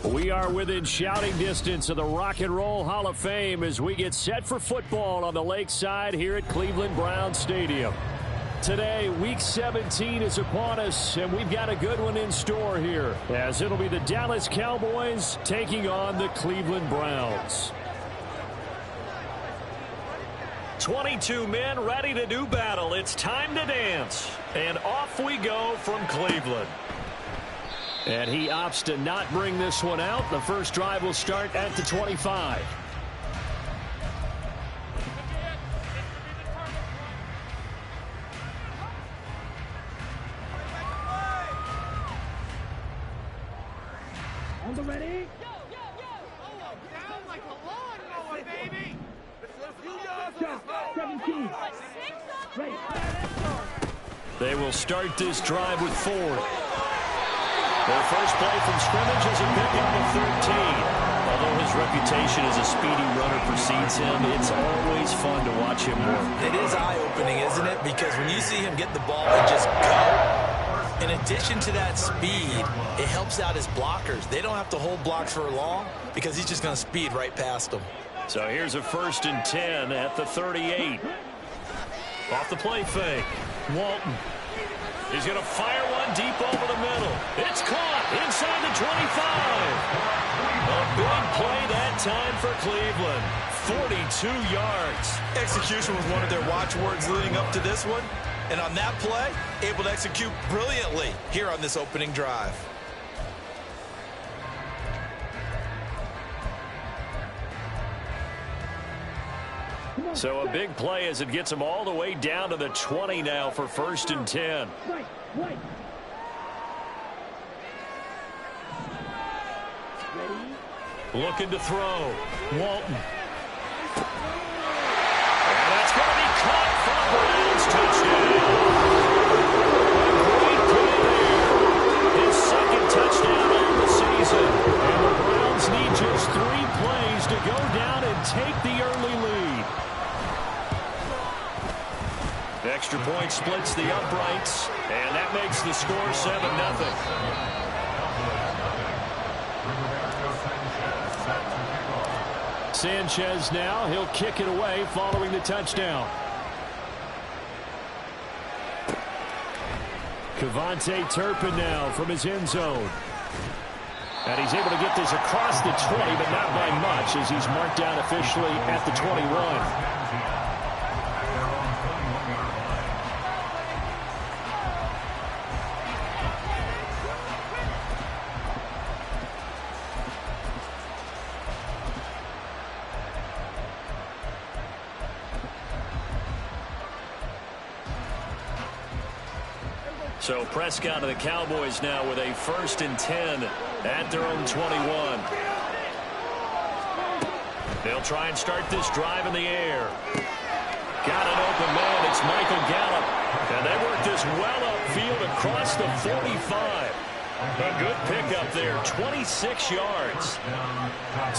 We are within shouting distance of the Rock and Roll Hall of Fame as we get set for football on the lakeside here at Cleveland Browns Stadium. Today, Week 17 is upon us, and we've got a good one in store here, as it'll be the Dallas Cowboys taking on the Cleveland Browns. 22 men ready to do battle. It's time to dance. And off we go from Cleveland. And he opts to not bring this one out. The first drive will start at the 25. On the ready? Down like a lawnmower, baby! 17. Ready. They will start this drive with Ford. Their first play from scrimmage is a pickup of 13. Although his reputation as a speedy runner precedes him, it's always fun to watch him work. It is eye-opening, isn't it? Because when you see him get the ball and just go, in addition to that speed, it helps out his blockers. They don't have to hold blocks for long because he's just going to speed right past them. So here's a 1st and 10 at the 38. Off the play fake. Walton. He's going to fire one deep over the middle. It's caught inside the 25. A big play that time for Cleveland. 42 yards. Execution was one of their watchwords leading up to this one. And on that play, able to execute brilliantly here on this opening drive. So a big play as it gets him all the way down to the 20 now for 1st and 10. Right. Looking to throw. Walton. And that's going to be caught for a Browns touchdown. Great play there. His 2nd touchdown on the season. And the Browns need just 3 plays to go down and take the early lead. Extra point splits the uprights, and that makes the score 7-0. Sanchez now, he'll kick it away following the touchdown. Cavante Turpin now from his end zone. And he's able to get this across the 20, but not by much as he's marked down officially at the 21. So Prescott of the Cowboys now with a 1st and 10 at their own 21. They'll try and start this drive in the air. Got an open man. It's Michael Gallup. And they work this well upfield across the 45. A good pickup there, 26 yards.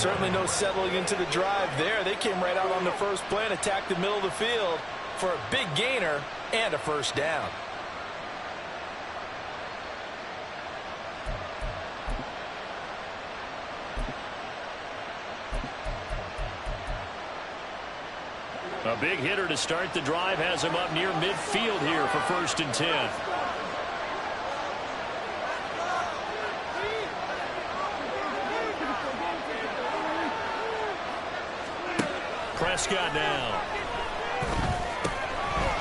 Certainly no settling into the drive there. They came right out on the first play and attacked the middle of the field for a big gainer and a 1st down. A big hitter to start the drive has him up near midfield here for 1st and 10. Prescott now.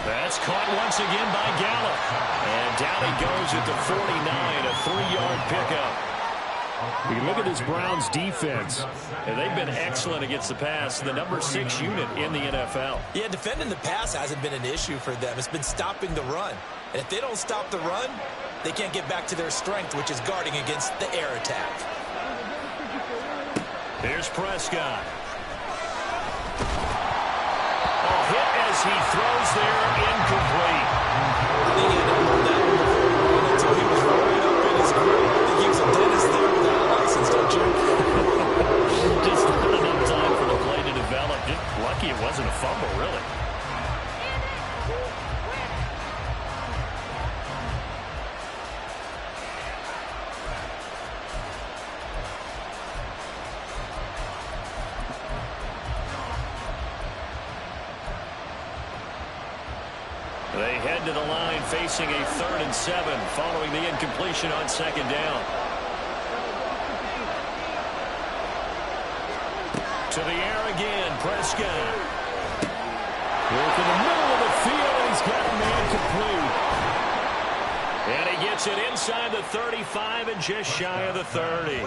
That's caught once again by Gallup. And down he goes at the 49, a 3-yard pickup. You can look at this Browns defense, and they've been excellent against the pass, the number 6 unit in the NFL. Yeah, defending the pass hasn't been an issue for them. It's been stopping the run. And if they don't stop the run, they can't get back to their strength, which is guarding against the air attack. Here's Prescott. A hit as he throws there, incomplete. I think he had to hold that one before until he was right up in his grip. I think he was a dentist there without a license, don't you? Just not enough time for the play to develop. Just lucky it wasn't a fumble, really. They head to the line facing a 3rd and 7 following the incompletion on 2nd down. To the air again, Prescott. Work in the middle of the field. He's got a man complete. And he gets it inside the 35 and just shy of the 30.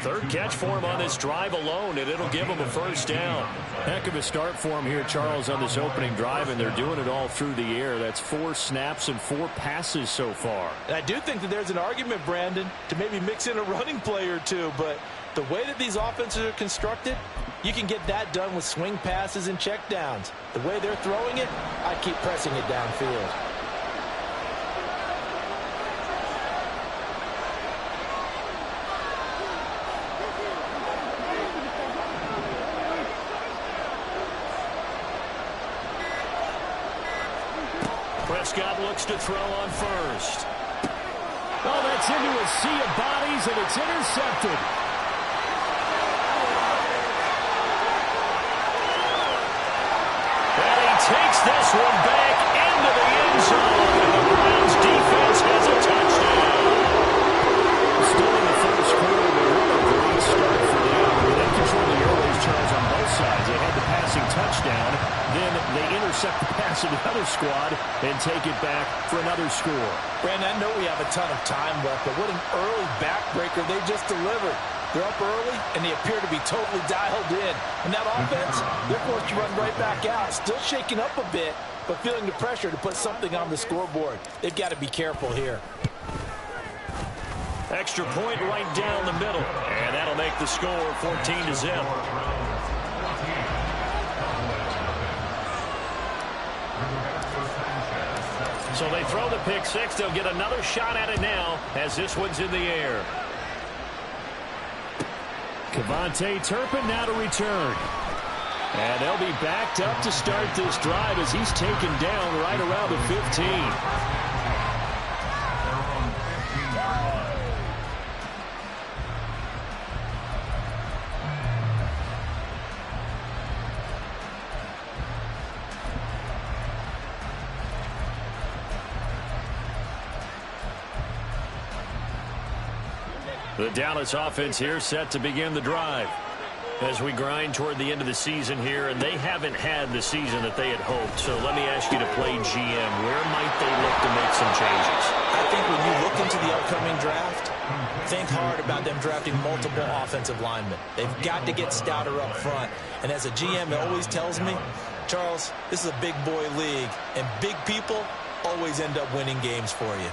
3rd catch for him on this drive alone, and it'll give him a 1st down. Heck of a start for him here, Charles, on this opening drive, and they're doing it all through the air. That's 4 snaps and 4 passes so far. And I do think that there's an argument, Brandon, to maybe mix in a running play or two, but the way that these offenses are constructed, you can get that done with swing passes and checkdowns. The way they're throwing it, I keep pressing it downfield. Prescott looks to throw on 1st. Oh, that's into a sea of bodies, and it's intercepted. And he takes this one back into the end zone, and the Browns defense has a touchdown. Still in the 1st quarter, but what a great start for them. They control the airways, Charles, on both sides. They had the passing touchdown. Then they intercept the pass of the other squad and take it back for another score. Brandon, I know we have a ton of time left, but what an early backbreaker they just delivered. They're up early, and they appear to be totally dialed in. And that offense, they're forced to run right back out. Still shaking up a bit, but feeling the pressure to put something on the scoreboard. They've got to be careful here. Extra point right down the middle, and that'll make the score 14-0. So they throw the pick 6. They'll get another shot at it now as this one's in the air. Kevontae Turpin now to return. And they'll be backed up to start this drive as he's taken down right around the 15. The Dallas offense here set to begin the drive as we grind toward the end of the season here, and they haven't had the season that they had hoped. So let me ask you to play GM. Where might they look to make some changes? I think when you look into the upcoming draft, think hard about them drafting multiple offensive linemen. They've got to get stouter up front. And as a GM, it always tells me, Charles, this is a big boy league, and big people always end up winning games for you.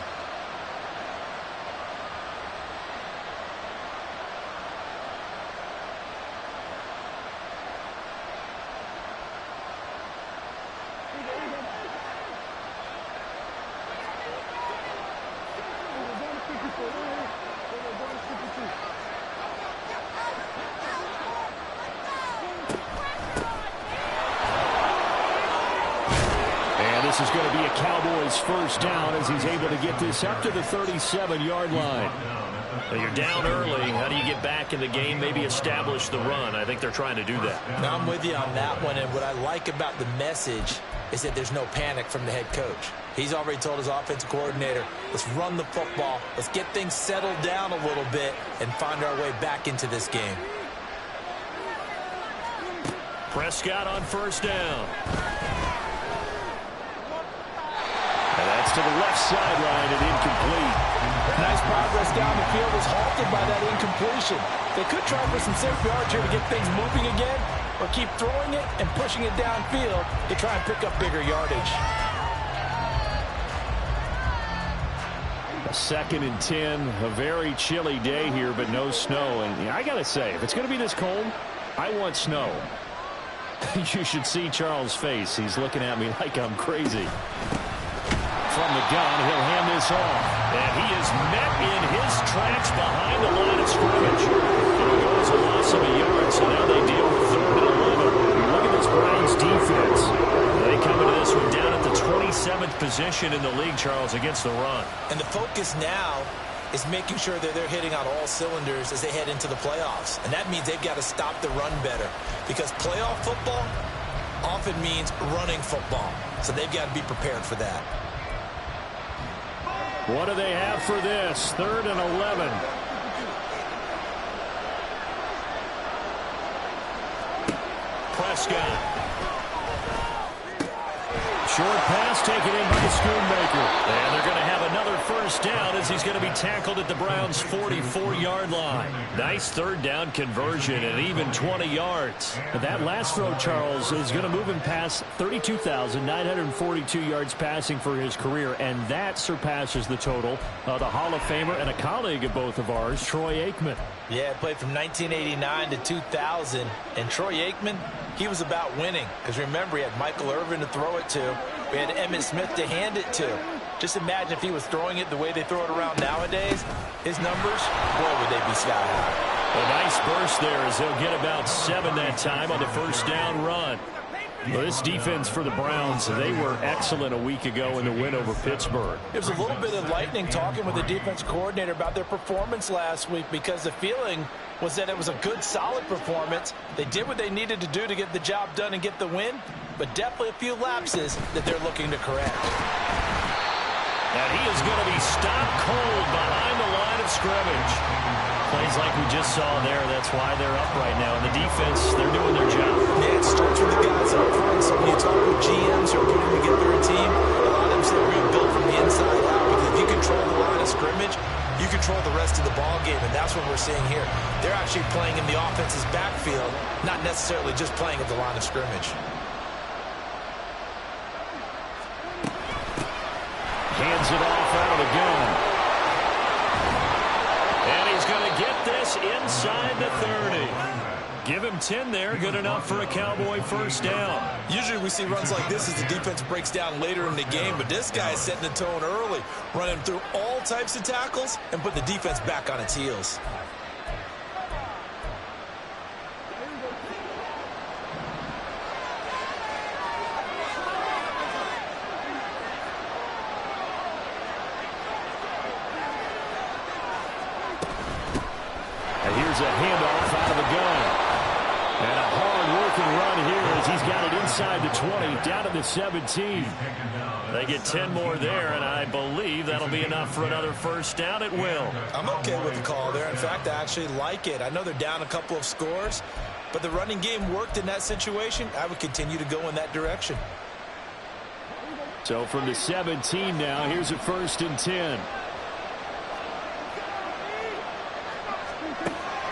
This is going to be a Cowboys 1st down as he's able to get this up to the 37-yard line. Well, you're down early. How do you get back in the game, maybe establish the run? I think they're trying to do that. Now, I'm with you on that one, and what I like about the message is that there's no panic from the head coach. He's already told his offensive coordinator, let's run the football, let's get things settled down a little bit and find our way back into this game. Prescott on 1st down. And that's to the left sideline and incomplete. Nice progress down the field was halted by that incompletion. They could try for some safe yards here to get things moving again, or keep throwing it and pushing it downfield to try and pick up bigger yardage. A 2nd and 10, a very chilly day here, but no snow. And I got to say, if it's going to be this cold, I want snow. You should see Charles' face. He's looking at me like I'm crazy. From the gun, he'll hand this off. And he is met in his tracks behind the line of scrimmage. And it goes a loss of a yard, so now they deal with 3rd and 11. Look at this Browns defense. They come into this one down at the 27th position in the league, Charles, against the run. And the focus now is making sure that they're hitting on all cylinders as they head into the playoffs. And that means they've got to stop the run better. Because playoff football, often means running football. So they've got to be prepared for that. What do they have for this? 3rd and 11. Prescott. Short pass taken in by Schoonmaker. And they're going to have another first down as he's going to be tackled at the Browns' 44-yard line. Nice 3rd down conversion and even 20 yards. That last throw, Charles, is going to move him past 32,942 yards passing for his career, and that surpasses the total of the Hall of Famer and a colleague of both of ours, Troy Aikman. Yeah, played from 1989 to 2000, and Troy Aikman, he was about winning. Because remember, he had Michael Irvin to throw it to. We had Emmitt Smith to hand it to. Just imagine if he was throwing it the way they throw it around nowadays. His numbers, boy, would they be sky high. A nice burst there as he'll get about 7 that time on the first down run. Well, this defense for the Browns, they were excellent a week ago in the win over Pittsburgh. It was a little bit enlightening talking with the defense coordinator about their performance last week, because the feeling was that it was a good, solid performance. They did what they needed to do to get the job done and get the win, but definitely a few lapses that they're looking to correct. And he is going to be stopped cold behind the line of scrimmage. Plays like we just saw there. That's why they're up right now. And the defense, they're doing their job. Yeah, it starts with the guys up front. So when you talk with GMs who are putting together a team, a lot of them say we're going to build from the inside out. Because if you control the line of scrimmage, you control the rest of the ball game. And that's what we're seeing here. They're actually playing in the offense's backfield, not necessarily just playing at the line of scrimmage. Hands it off out of the gun. And he's going to get this inside the 30. Give him 10 there. Good enough for a Cowboy first down. Usually we see runs like this as the defense breaks down later in the game, but this guy is setting the tone early, running through all types of tackles and put the defense back on its heels. Here's a handoff out of the gun. And a hard-working run here as he's got it inside the 20, down to the 17. They get 10 more there, and I believe that'll be enough for another first down. It will. I'm okay with the call there. In fact, I actually like it. I know they're down a couple of scores, but the running game worked in that situation. I would continue to go in that direction. So from the 17 now, here's a 1st and 10.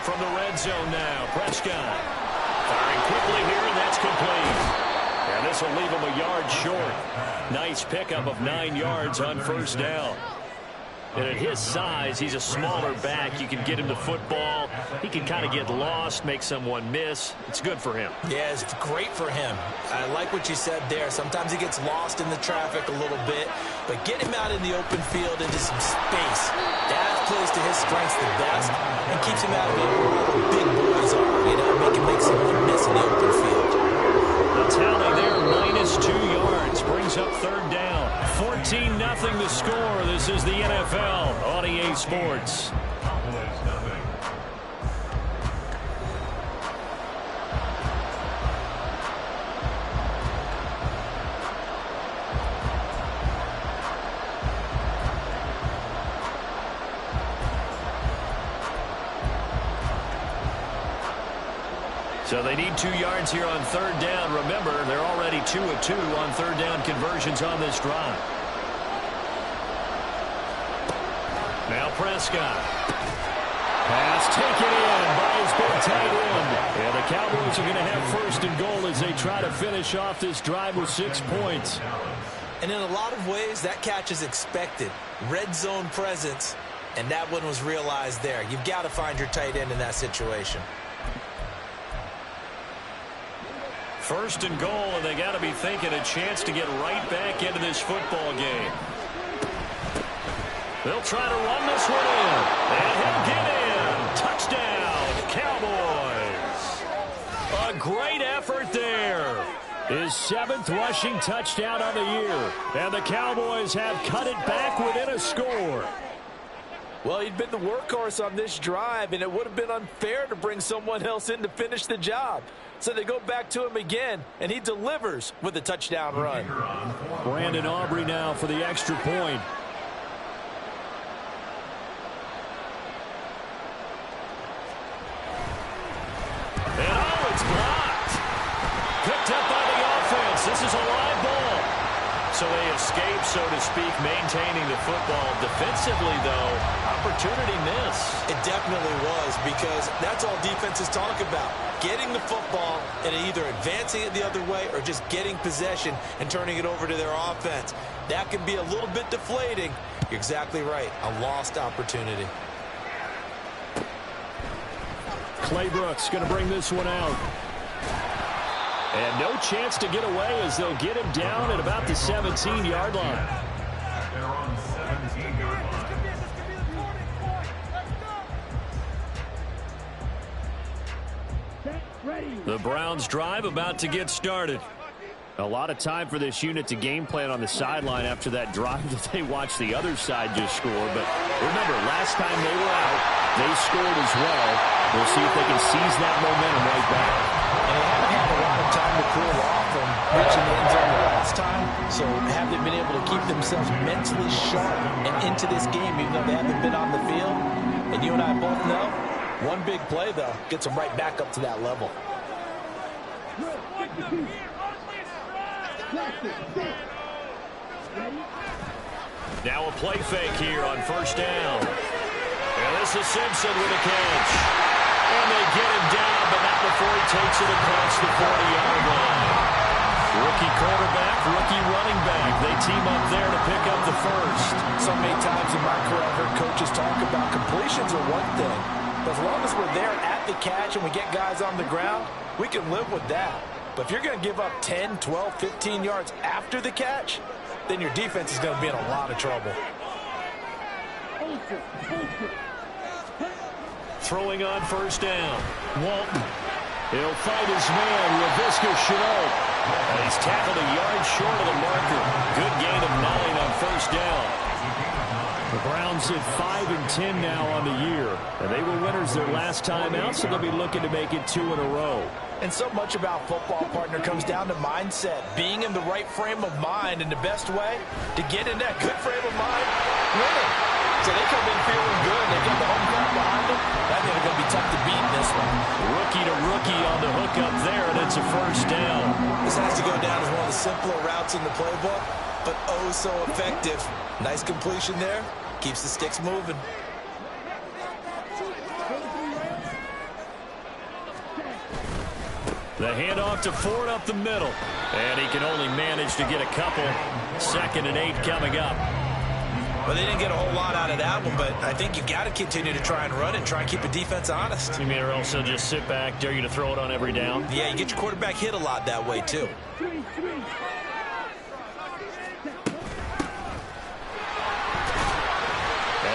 From the red zone now, Prescott. Firing quickly here, and that's complete. And this will leave him a yard short. Nice pickup of 9 yards on first down. And at his size, he's a smaller back. You can get him the football. He can kind of get lost, make someone miss. It's good for him. Yeah, it's great for him. I like what you said there. Sometimes he gets lost in the traffic a little bit, but get him out in the open field into some space. That plays to his strengths the best and keeps him out of it where all the big boys are. You know, make someone miss in the open field. The tally there, -2 yards, brings up 3rd down. 14-0 the score. This is the NFL on EA Sports. So they need 2 yards here on 3rd down. Remember, they're already 2 of 2 on 3rd down conversions on this drive. Now Prescott. Pass taken in by his big tight end. And the Cowboys are going to have 1st and goal as they try to finish off this drive with 6 points. And in a lot of ways, that catch is expected. Red zone presence, and that one was realized there. You've got to find your tight end in that situation. 1st and goal, and they got to be thinking a chance to get right back into this football game. They'll try to run this one in, and he'll get in. Touchdown, Cowboys. A great effort there. His 7th rushing touchdown of the year, and the Cowboys have cut it back within a score. Well, he'd been the workhorse on this drive, and it would have been unfair to bring someone else in to finish the job. So they go back to him again, and he delivers with a touchdown run. Brandon Aubrey now for the extra point. And oh, it's blocked. Picked up by the offense. This is a live ball. So they escape, so to speak, maintaining the football. Defensively, though, opportunity miss. It definitely was, because that's all defenses talk about. Getting the football and either advancing it the other way or just getting possession and turning it over to their offense. That can be a little bit deflating. You're exactly right. A lost opportunity. Clay Brooks going to bring this one out. And no chance to get away as they'll get him down at about the 17-yard line. The Browns drive about to get started. A lot of time for this unit to game plan on the sideline after that drive that they watched the other side just score. But remember, last time they were out, they scored as well. We'll see if they can seize that momentum right back. And they haven't had a lot of time to cool off from reaching the end zone the last time. So have they been able to keep themselves mentally sharp and into this game even though they haven't been on the field? And you and I both know, one big play, though, gets them right back up to that level. Now a play fake here on first down. And this is Simpson with a catch. And they get him down, but not before he takes it across the 40-yard line. Rookie quarterback, rookie running back. They team up there to pick up the first. So many times in my career, I've heard coaches talk about completions are one thing. But as long as we're there at the catch and we get guys on the ground, we can live with that. But if you're going to give up 10, 12, 15 yards after the catch, then your defense is going to be in a lot of trouble. Throwing on first down. Walton. He'll fight his man, Laviska Shenault. And he's tackled a yard short of the marker. Good gain of 9 on first down. The Browns at 5-10 now on the year. And they were winners their last time out, so they'll be looking to make it 2 in a row. And so much about football, partner, comes down to mindset. Being in the right frame of mind, and the best way to get in that good frame of mind, winning. So they come in feeling good. They get the home crowd behind them. I think they're going to be tough to beat in this one. Rookie to rookie on the hook up there, and it's a first down. This has to go down as one of the simpler routes in the playbook, but oh so effective. Nice completion there. Keeps the sticks moving. The handoff to Ford up the middle. And he can only manage to get a couple. 2nd and 8 coming up. Well, they didn't get a whole lot out of that one, but I think you've got to continue to try and run and try and keep a defense honest. You mean or else he'll just sit back, dare you to throw it on every down? Yeah, you get your quarterback hit a lot that way, too. And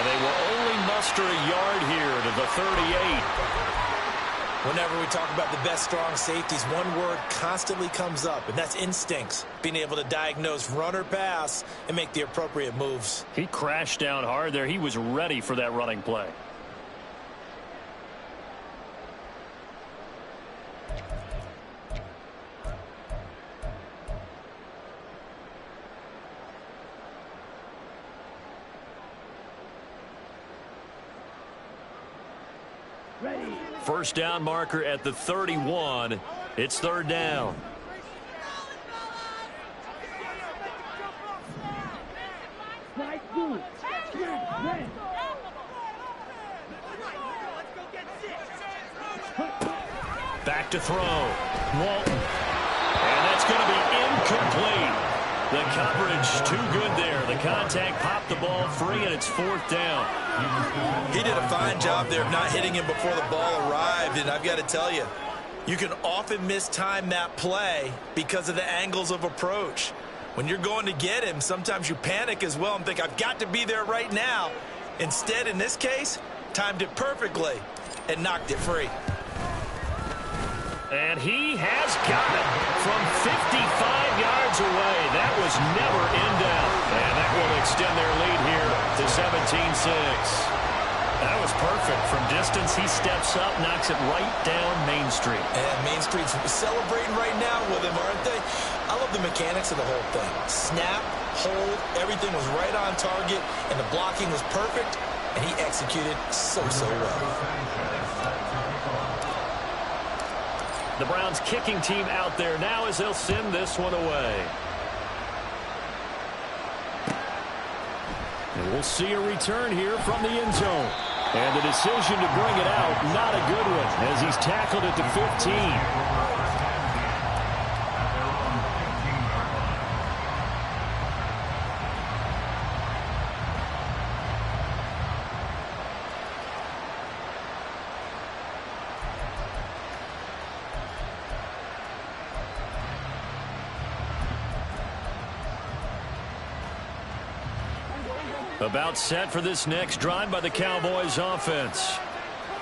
they will only muster a yard here to the 38. Whenever we talk about the best strong safeties, one word constantly comes up, and that's instincts. Being able to diagnose run or pass and make the appropriate moves. He crashed down hard there. He was ready for that running play. Ready. First down marker at the 31. It's 3rd down. Right move. Red. Back to throw. Walton. And that's going to be incomplete. The coverage too good there. The contact popped the ball free, and it's 4th down. He did a fine job there of not hitting him before the ball arrived, and I've got to tell you, you can often mistime that play because of the angles of approach. When you're going to get him, sometimes you panic as well and think, I've got to be there right now. Instead, in this case, timed it perfectly and knocked it free. And he has got it from 55 yards away. That was never in doubt. And that will extend their lead here to 17-6. That was perfect. From distance, he steps up, knocks it right down Main Street. And Main Street's celebrating right now with him, aren't they? I love the mechanics of the whole thing. Snap, hold, everything was right on target, and the blocking was perfect, and he executed so well. The Browns kicking team out there now as they'll send this one away. And we'll see a return here from the end zone. And the decision to bring it out, not a good one, as he's tackled at the 15. About set for this next drive by the Cowboys offense.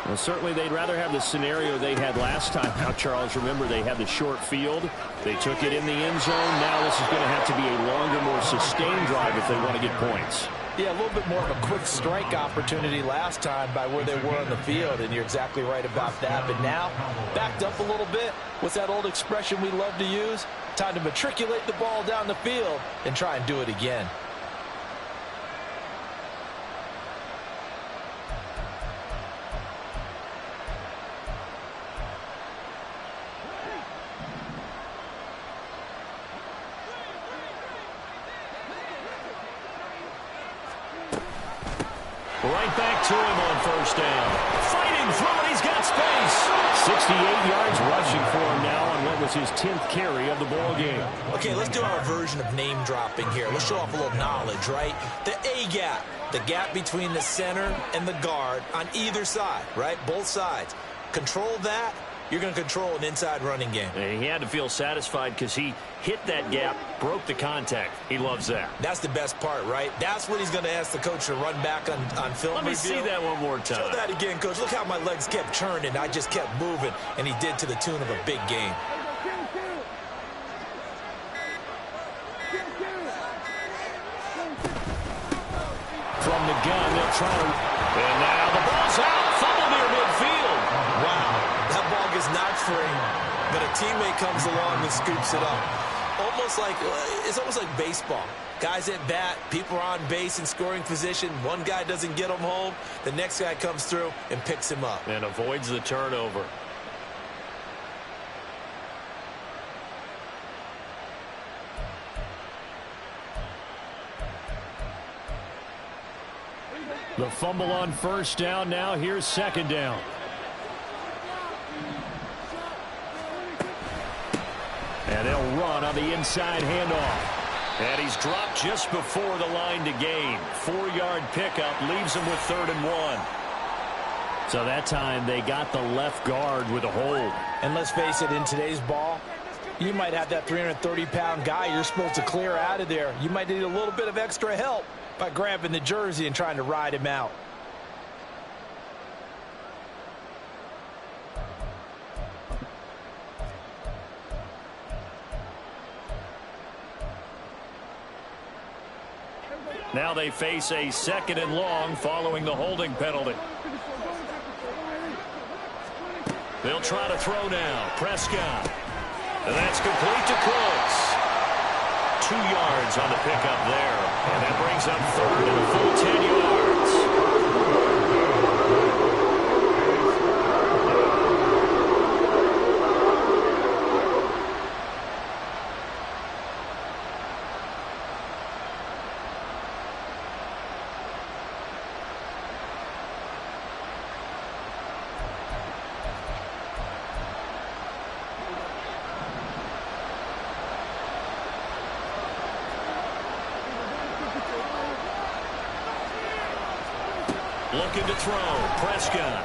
Well, certainly they'd rather have the scenario they had last time out, Charles. Remember, they had the short field. They took it in the end zone. Now this is going to have to be a longer, more sustained drive if they want to get points. Yeah, a little bit more of a quick strike opportunity last time by where they were on the field, and you're exactly right about that. But now, backed up a little bit. What's that old expression we love to use? Time to matriculate the ball down the field and try and do it again. Right back to him on first down. Fighting through it. He's got space. 68 yards rushing for him now on what was his 10th carry of the ball game. Okay, let's do our version of name dropping here. Let's show off a little knowledge, right? The A gap, the gap between the center and the guard on either side, right? Both sides. Control that. You're going to control an inside running game. And he had to feel satisfied because he hit that gap, broke the contact. He loves that. That's the best part, right? That's what he's going to ask the coach to run back on film Let me review. see that one more time. Show that again, coach. Look how my legs kept churning. I just kept moving, and he did to the tune of a big game. From the gun, they'll try to... And now the ball's out. Fumble near midfield. Wow. That ball gets knocked free, but a teammate comes along and scoops it up. It's almost like baseball. Guys at bat, people are on base in scoring position. One guy doesn't get him home. The next guy comes through and picks him up. And avoids the turnover. The fumble on first down. Now here's second down. And they'll run on the inside handoff. And he's dropped just before the line to gain. 4-yard pickup leaves him with 3rd and 1. So that time they got the left guard with a hold. And let's face it, in today's ball, you might have that 330-pound guy you're supposed to clear out of there. You might need a little bit of extra help by grabbing the jersey and trying to ride him out. Now they face a 2nd and long following the holding penalty. They'll try to throw now. Prescott. And that's complete to Cooks. 2 yards on the pickup there. And that brings up 3rd and a full 10 yards. Looking to throw. Prescott.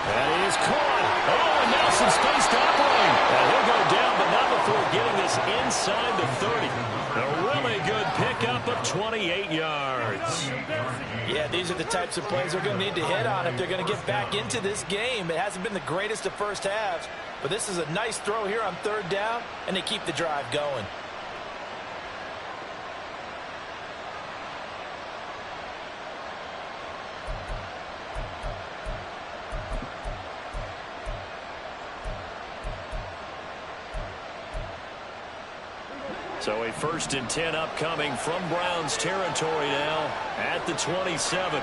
That is caught. Oh, and Nelson stays to operate. And he'll go down, but not before getting this inside the 30. A really good pickup of 28 yards. Yeah, these are the types of plays they're going to need to hit on if they're going to get back into this game. It hasn't been the greatest of first halves, but this is a nice throw here on 3rd down, and they keep the drive going. So a 1st and 10 upcoming from Browns territory now at the 27.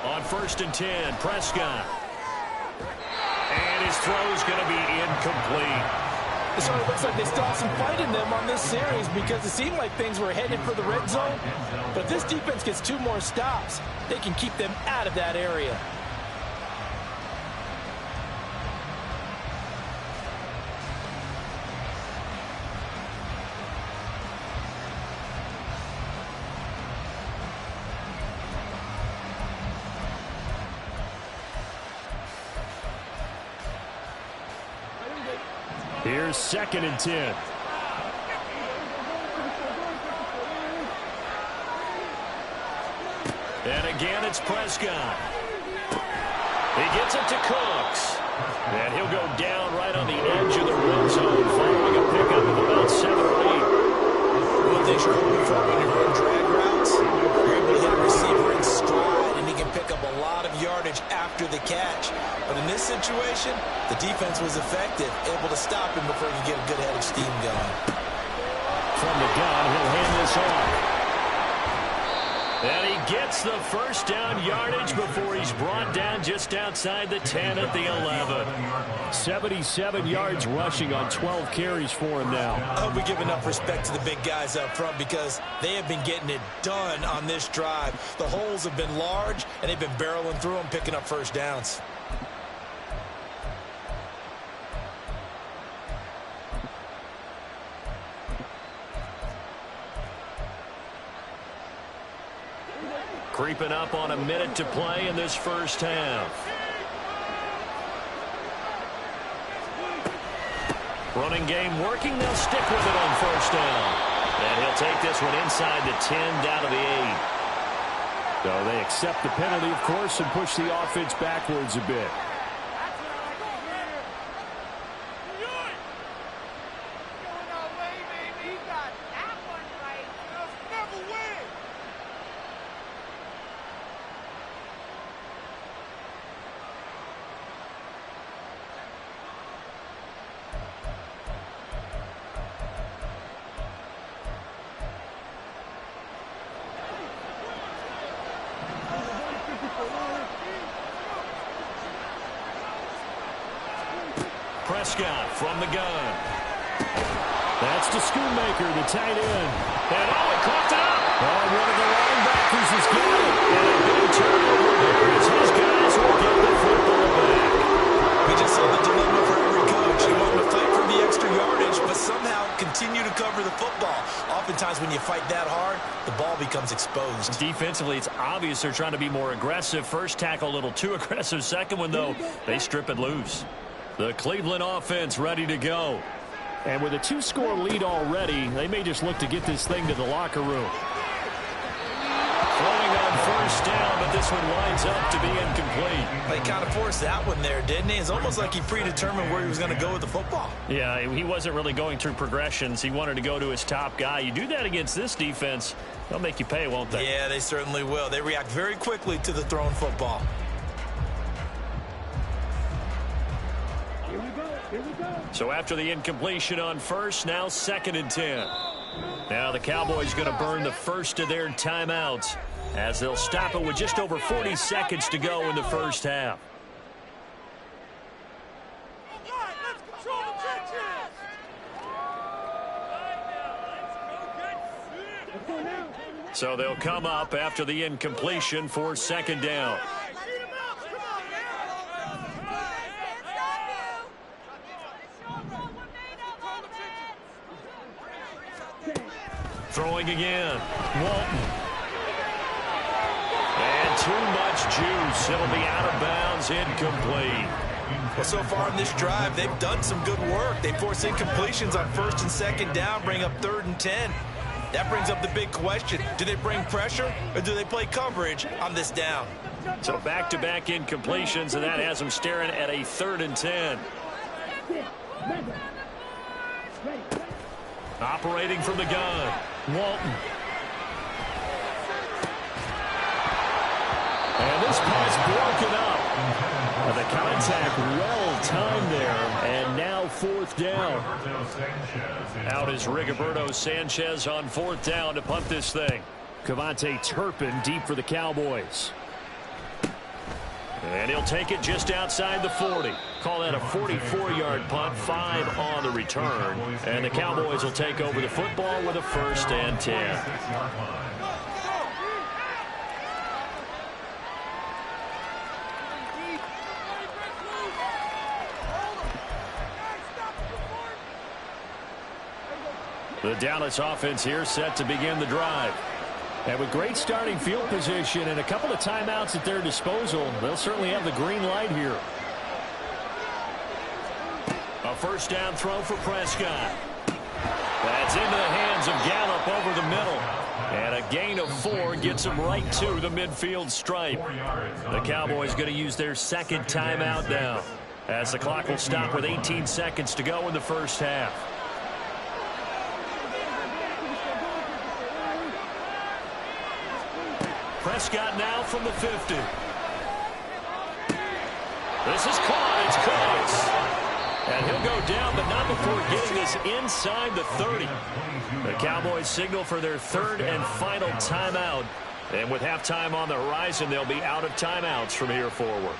On 1st and 10, Prescott. And his throw is going to be incomplete. It sort of looks like they still have some fight in them on this series because it seemed like things were headed for the red zone. But if this defense gets 2 more stops, they can keep them out of that area. Here's 2nd and 10. And again, it's Prescott. He gets it to Cooks. And he'll go down right on the edge of the red zone following a pickup of about 7 or 8. One thing you're hoping for when you're running drag routes, you're able to hit a receiver in stride, and he can pick up a lot of yardage after the catch. But in this situation, the defense was effective, able to stop him before he could get a good head of steam going. From the gun, he'll hand this off. And he gets the 1st down yardage before he's brought down just outside the 10 at the 11. 77 yards rushing on 12 carries for him now. I hope we give enough respect to the big guys up front because they have been getting it done on this drive. The holes have been large, and they've been barreling through them, picking up 1st downs. Creeping up on a minute to play in this 1st half. Running game working. They'll stick with it on 1st down. And he'll take this one inside the 10 down to the 8. So they accept the penalty, of course, and push the offense backwards a bit. Prescott from the gun. That's to Schoonmaker, the tight end. And he caught it up. Oh, one of the linebackers has got it. And a big turnover there as his guys will get the football back. We just saw the dilemma for every coach. You want to fight for the extra yardage, but somehow continue to cover the football. Oftentimes when you fight that hard, the ball becomes exposed. Defensively, it's obvious they're trying to be more aggressive. 1st tackle a little too aggressive. 2nd one, though, they strip it loose. The Cleveland offense ready to go. And with a 2-score lead already, they may just look to get this thing to the locker room. Throwing on 1st down, but this one winds up to be incomplete. He kind of forced that one there, didn't he? It's almost like he predetermined where he was going to go with the football. Yeah, he wasn't really going through progressions. He wanted to go to his top guy. You do that against this defense, they'll make you pay, won't they? Yeah, they certainly will. They react very quickly to the thrown football. So after the incompletion on 1st, now 2nd and 10. Now the Cowboys going to burn the 1st of their timeouts as they'll stop it with just over 40 seconds to go in the 1st half. So they'll come up after the incompletion for 2nd down. Throwing again. Walton. And too much juice. It'll be out of bounds, incomplete. Well, so far in this drive, they've done some good work. They force incompletions on 1st and 2nd down, bring up 3rd and 10. That brings up the big question. Do they bring pressure or do they play coverage on this down? So back-to-back incompletions, and that has them staring at a 3rd and 10. Operating from the gun, Walton. And this pass broken up. And the contact well timed there, and now 4th down. Out is Rigoberto Sanchez on 4th down to punt this thing. Cavante Turpin deep for the Cowboys. And he'll take it just outside the 40. Call that a 44-yard punt, 5 on the return. And the Cowboys will take over the football with a 1st and 10. The Dallas offense here set to begin the drive. And with great starting field position and a couple of timeouts at their disposal, they'll certainly have the green light here. A 1st down throw for Prescott. That's into the hands of Gallup over the middle. And a gain of 4 gets him right to the midfield stripe. The Cowboys going to use their 2nd timeout now, as the clock will stop with 18 seconds to go in the 1st half. Prescott now from the 50. This is caught. It's Cooks. And he'll go down, but not before getting this inside the 30. The Cowboys signal for their 3rd and final timeout. And with halftime on the horizon, they'll be out of timeouts from here forward.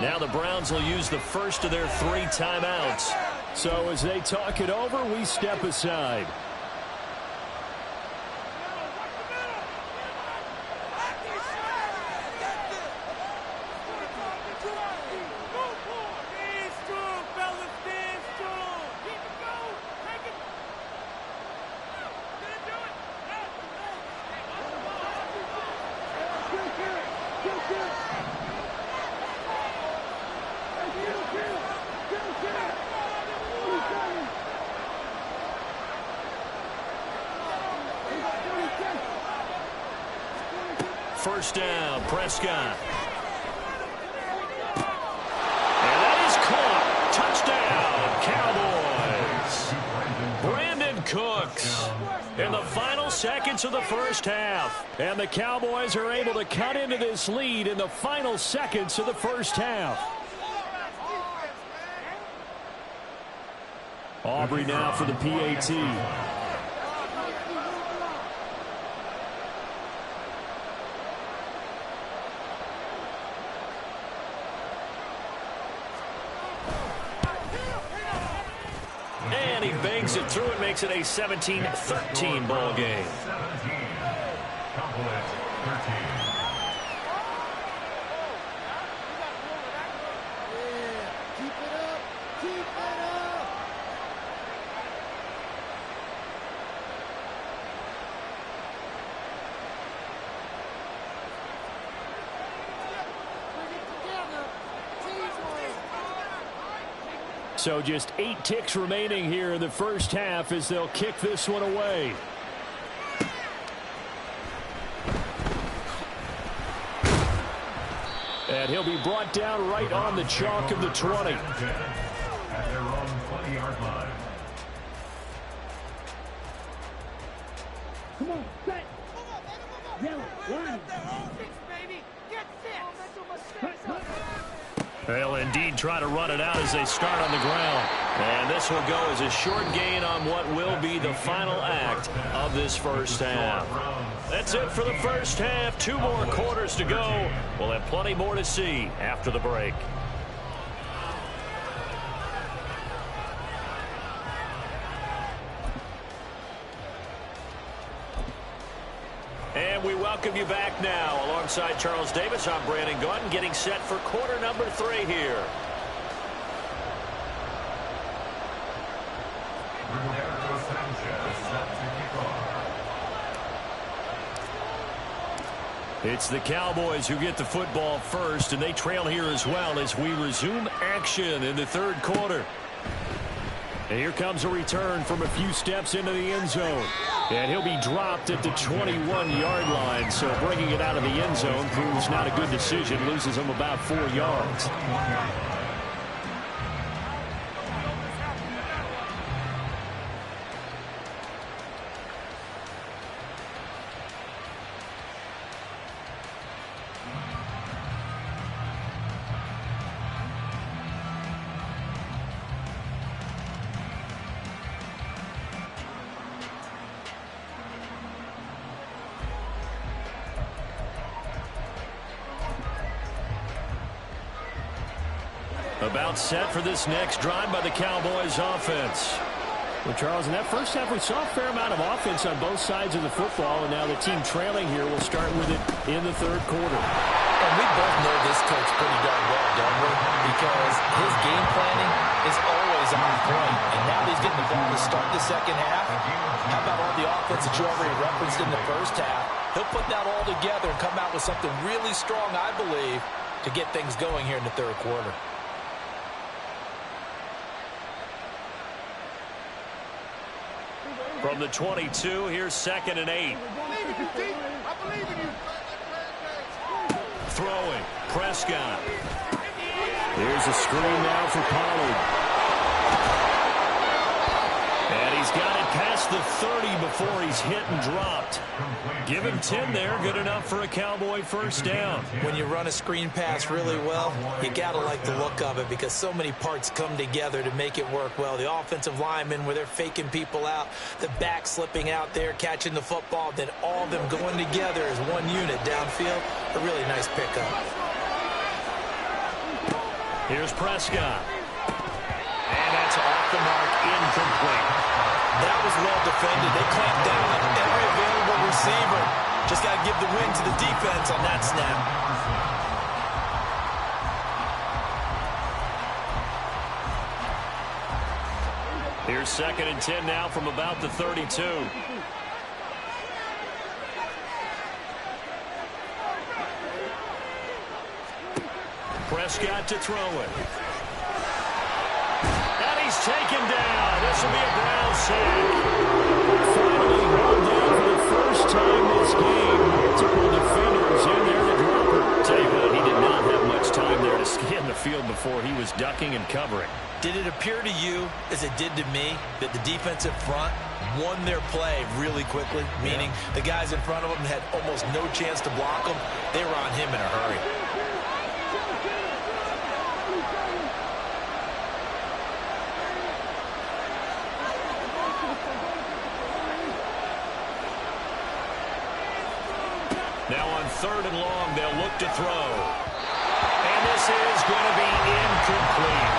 Now the Browns will use the first of their 3 timeouts. So as they talk it over, we step aside. First down, Prescott. And that is caught. Touchdown, Cowboys. Brandon Cooks in the final seconds of the 1st half. And the Cowboys are able to cut into this lead in the final seconds of the 1st half. Aubrey now for the PAT. And he bangs it through and makes it a 17-13 ball game. 17. Cowboys 13. So just 8 ticks remaining here in the 1st half as they'll kick this one away. And he'll be brought down right on the chalk of the 20. At their own 20-yard line. Come on, set. Yellow, line. They'll indeed try to run it out as they start on the ground. And this will go as a short gain on what will be the final act of this 1st half. That's it for the 1st half. 2 more quarters to go. We'll have plenty more to see after the break. And we welcome you back now. Alongside Charles Davis, I'm Brandon Gaudin, getting set for quarter number 3 here. It's the Cowboys who get the football first, and they trail here as well as we resume action in the third quarter. And here comes a return from a few steps into the end zone. And he'll be dropped at the 21-yard line. So bringing it out of the end zone proves not a good decision. Loses him about 4 yards. About set for this next drive by the Cowboys offense. Well, Charles, in that first half, we saw a fair amount of offense on both sides of the football, and now the team trailing here will start with it in the third quarter. And we both know this coach pretty darn well, don't we? Because his game planning is always on point, and now he's getting the ball to start the second half. How about all the offense that you already referenced in the first half? He'll put that all together and come out with something really strong, I believe, to get things going here in the third quarter. From the 22, here's 2nd and 8. Throwing, Prescott. Here's a screen now for Pollard. And he's got it past the 30 before he's hit and dropped. Give him 10 there, good enough for a Cowboy first down. When you run a screen pass really well, you got to like the look of it because so many parts come together to make it work well. The offensive linemen where they're faking people out, the back slipping out there, catching the football, then all of them going together as one unit downfield. A really nice pickup. Here's Prescott. And that's off the mark, incomplete. That was well defended. They clamped down on every available receiver. Just got to give the win to the defense on that snap. Here's 2nd and 10 now from about the 32. Prescott to throw it. And he's taken down. This will be a Brown sack. Finally held down for the first time this game. Multiple defenders in there to drop her. Tell you what, he did not have much time there to scan the field before he was ducking and covering. Did it appear to you, as it did to me, that the defensive front won their play really quickly? Meaning the guys in front of them had almost no chance to block them. They were on him in a hurry. Now on 3rd and long, they'll look to throw. And this is going to be incomplete.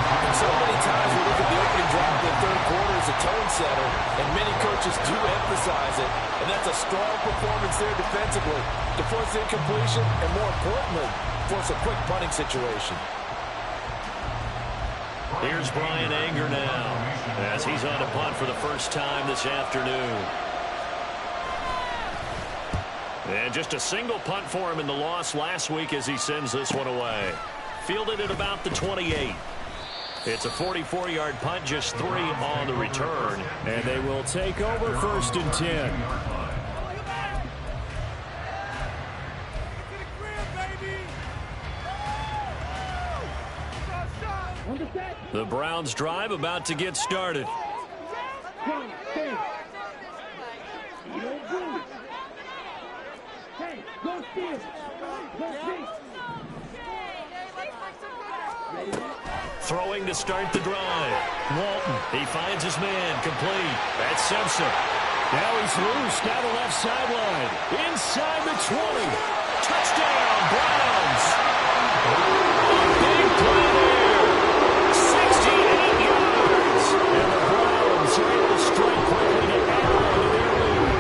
And so many times we look at the opening drive of the third quarter as a tone setter, and many coaches do emphasize it. And that's a strong performance there defensively to force incompletion and, more importantly, force a quick punting situation. Here's Brian Anger now as he's on a punt for the first time this afternoon. And just a single punt for him in the loss last week as he sends this one away. Fielded at about the 28. It's a 44-yard punt, just 3 on the return. And they will take over 1st and 10. The Browns drive about to get started. Throwing to start the drive. Walton, he finds his man, complete. That's Simpson. Now he's loose down the left sideline. Inside the 20. Touchdown, Browns. Big play there. 68 yards. And the Browns are able to strike quickly to add on to their lead.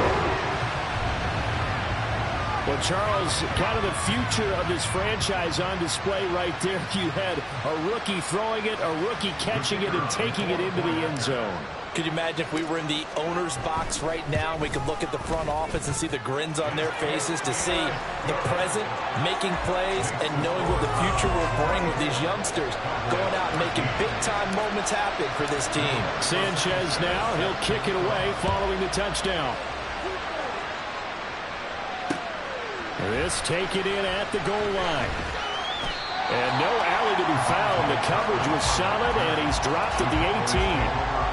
Charles, kind of the future of this franchise on display right there. You had a rookie throwing it, a rookie catching it, and taking it into the end zone. Could you imagine if we were in the owner's box right now and we could look at the front office and see the grins on their faces to see the present, making plays, and knowing what the future will bring with these youngsters going out and making big-time moments happen for this team. Sanchez now, he'll kick it away following the touchdown. This taken in at the goal line. And no alley to be found. The coverage was solid, and he's dropped at the 18.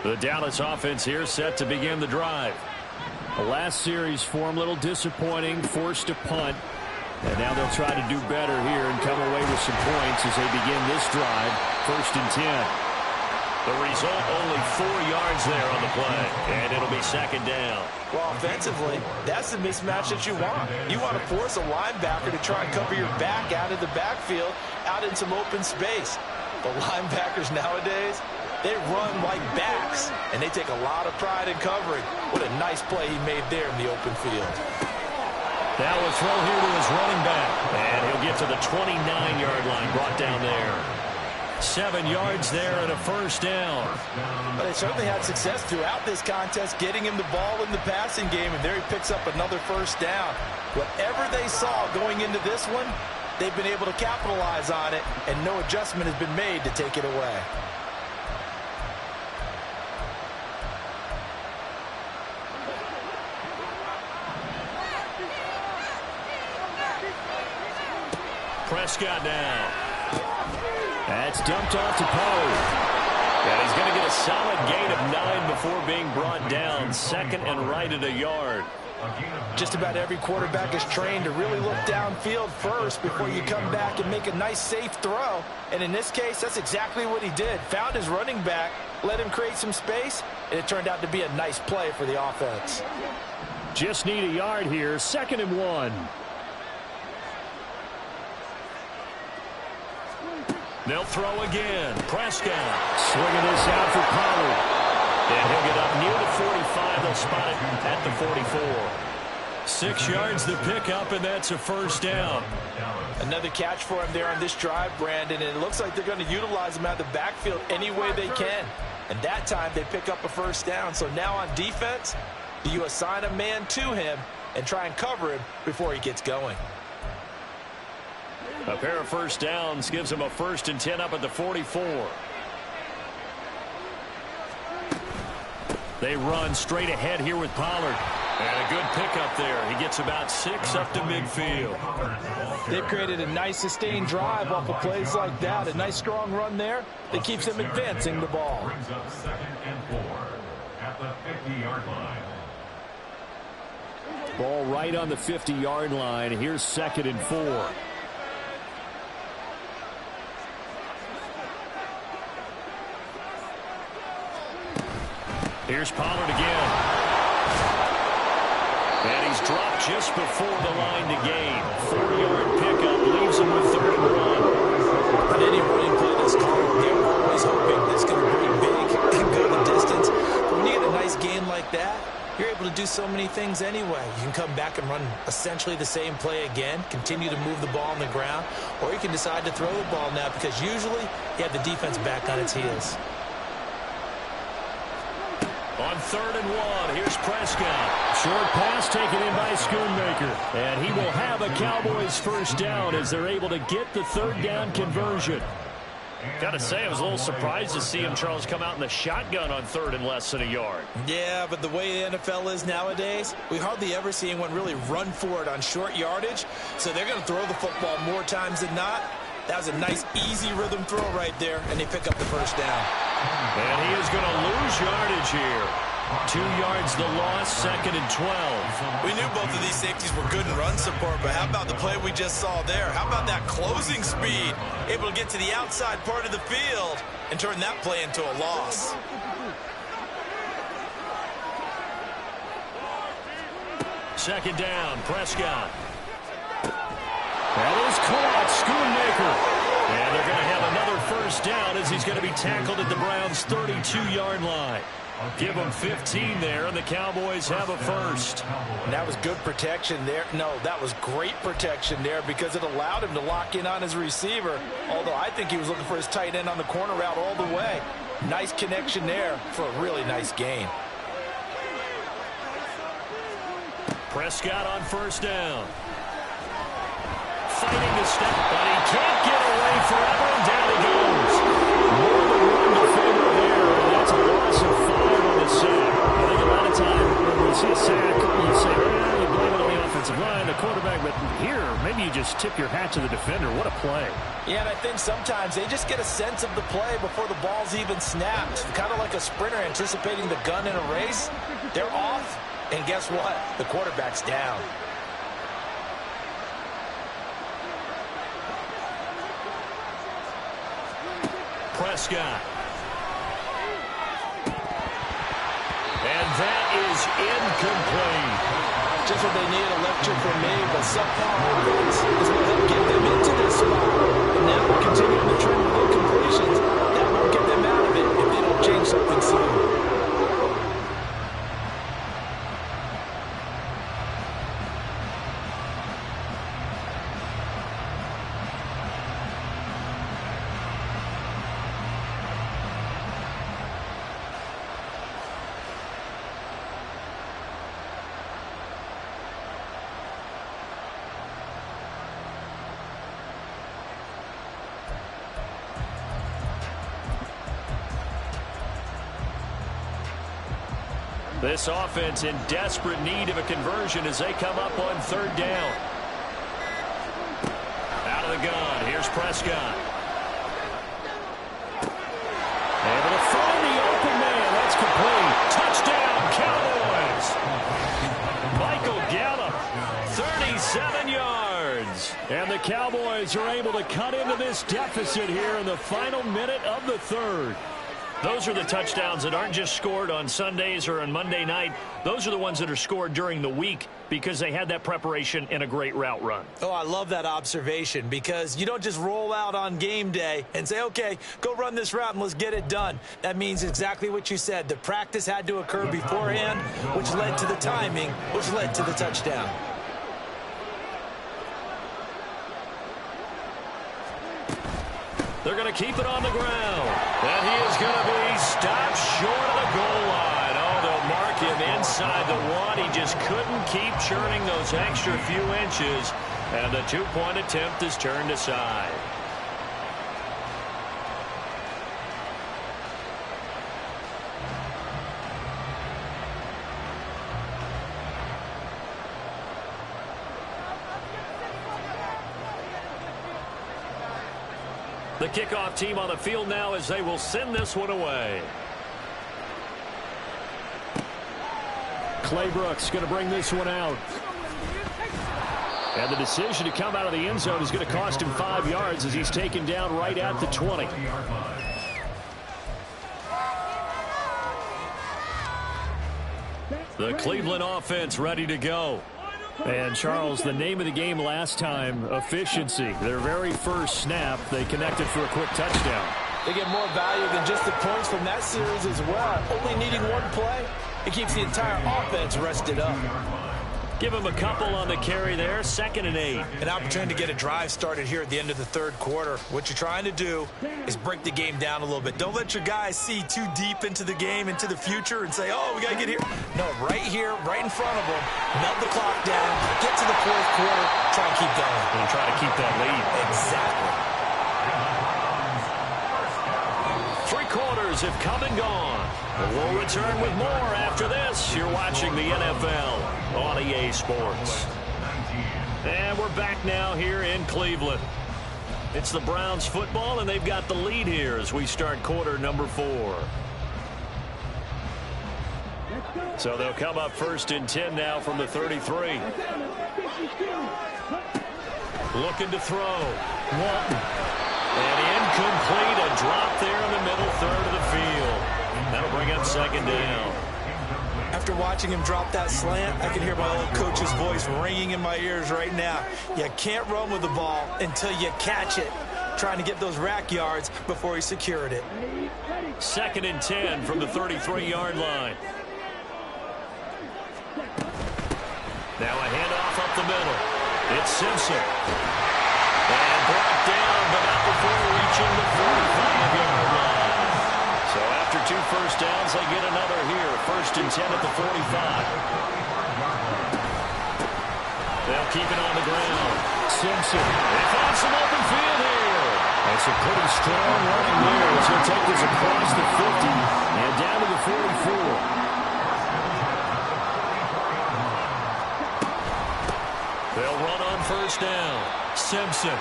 The Dallas offense here set to begin the drive. The last series for him, a little disappointing, forced to punt. And now they'll try to do better here and come away with some points as they begin this drive, 1st and 10. The result, only 4 yards there on the play, and it'll be 2nd down. Well, offensively, that's the mismatch that you want. You want to force a linebacker to try and cover your back out of the backfield, out in some open space. The linebackers nowadays, they run like backs, and they take a lot of pride in covering. What a nice play he made there in the open field. That will throw here to his running back, and he'll get to the 29-yard line, brought down there. 7 yards there and a 1st down. But they certainly had success throughout this contest, getting him the ball in the passing game, and there he picks up another 1st down. Whatever they saw going into this one, they've been able to capitalize on it, and no adjustment has been made to take it away. Prescott now. That's dumped off to Pollard. And he's going to get a solid gain of 9 before being brought down. 2nd and right at a yard. Just about every quarterback is trained to really look downfield first before you come back and make a nice, safe throw. And in this case, that's exactly what he did. Found his running back, let him create some space, and it turned out to be a nice play for the offense. Just need a yard here. 2nd and 1. They'll throw again. Prescott swinging this out for Pollard. And he'll get up near the 45. They'll spot it at the 44. 6 yards the pickup, and that's a 1st down. Another catch for him there on this drive, Brandon, and it looks like they're going to utilize him out of the backfield any way they can. And that time they pick up a 1st down. So now on defense, you assign a man to him and try and cover him before he gets going. A pair of 1st downs gives him a 1st and 10 up at the 44. They run straight ahead here with Pollard. And a good pickup there. He gets about 6 up to midfield. They've created a nice sustained drive off of plays like that. A nice strong run there that keeps them advancing the ball. Brings up 2nd and 4 at the 50-yard line. Ball right on the 50-yard line. Here's 2nd and 4. Here's Pollard again. And he's dropped just before the line to gain. 4-yard pickup leaves him with 3rd and 1. On any running play that's called, they're always hoping it's going to be big and go the distance. But when you get a nice gain like that, you're able to do so many things anyway. You can come back and run essentially the same play again, continue to move the ball on the ground, or you can decide to throw the ball now because usually you have the defense back on its heels. On 3rd and 1, here's Prescott. Short pass taken in by Schoonmaker. And he will have a Cowboys 1st down as they're able to get the 3rd down conversion. Got to say, I was a little surprised to see him, Charles, come out in the shotgun on 3rd and less than a yard. Yeah, but the way the NFL is nowadays, we hardly ever see anyone really run for it on short yardage. So they're going to throw the football more times than not. That was a nice, easy rhythm throw right there, and they pick up the 1st down. And he is going to lose yardage here. 2 yards the loss, 2nd and 12. We knew both of these safeties were good in run support, but how about the play we just saw there? How about that closing speed? Able to get to the outside part of the field and turn that play into a loss. Second down, Prescott. That is caught, Schoonmaker. And they're going to have another first down as he's going to be tackled at the Browns' 32-yard line. Give them 15 there, and the Cowboys have a first. And that was good protection there. No, that was great protection there because it allowed him to lock in on his receiver, although I think he was looking for his tight end on the corner route all the way. Nice connection there for a really nice gain. Prescott on first down. Fighting to step, but he can't get away forever, and down he goes. More than one defender there, and that's a loss of 5 on the sack. I think a lot of time when we see a sack, you say, well, you blame it on the offensive line, the quarterback, but here, maybe you just tip your hat to the defender. What a play. Yeah, and I think sometimes they just get a sense of the play before the ball's even snapped. Kind of like a sprinter anticipating the gun in a race. They're off, and guess what? The quarterback's down. Prescott. And that is incomplete. Just what they need, a lecture from me, but subpar offense is what will get them into this spot. And now we're continuing the trend with incompletions. That won't get them out of it if they don't change something soon. This offense in desperate need of a conversion as they come up on third down. Out of the gun, here's Prescott. Able to find the open man. That's complete. Touchdown, Cowboys. Michael Gallup, 37 yards. And the Cowboys are able to cut into this deficit here in the final minute of the third. Those are the touchdowns that aren't just scored on Sundays or on Monday night. Those are the ones that are scored during the week because they had that preparation and a great route run. Oh, I love that observation because you don't just roll out on game day and say, okay, go run this route and let's get it done. That means exactly what you said. The practice had to occur beforehand, which led to the timing, which led to the touchdown. They're going to keep it on the ground. And he is going to be stopped short of the goal line. Oh, they'll mark him inside the 1. He just couldn't keep churning those extra few inches. And the 2-point attempt is turned aside. The kickoff team on the field now as they will send this one away. Clay Brooks going to bring this one out. And the decision to come out of the end zone is going to cost him 5 yards as he's taken down right at the 20. The Cleveland offense ready to go. And, Charles, the name of the game last time, efficiency. Their very first snap, they connected for a quick touchdown. They get more value than just the points from that series as well. Only needing one play, it keeps the entire offense rested up. Give him a couple on the carry there, 2nd and 8. An opportunity to get a drive started here at the end of the third quarter. What you're trying to do is break the game down a little bit. Don't let your guys see too deep into the game, into the future, and say, oh, we got to get here. No, right here, right in front of them, melt the clock down, get to the fourth quarter, try and keep going. And try to keep that lead. Exactly. 3 quarters have come and gone. We'll return with more after this. You're watching the NFL on EA Sports. And we're back now here in Cleveland. It's the Browns football, and they've got the lead here as we start quarter number 4. So they'll come up 1st and 10 now from the 33. Looking to throw. Walton. And incomplete. A drop there in the middle third of the field. That'll bring up 2nd down. After watching him drop that slant, I can hear my old coach's voice ringing in my ears right now. You can't run with the ball until you catch it. Trying to get those rack yards before he secured it. 2nd and 10 from the 33-yard line. Now a handoff up the middle. It's Simpson. And brought down, but not before reaching the 45-yard line. So after 2 first downs, they get another here. 1st and 10 at the 45. They'll keep it on the ground. Simpson. They find some open field here. That's a pretty strong running there as he'll take this across the 50 and down to the 44. They'll run on 1st down. Simpson.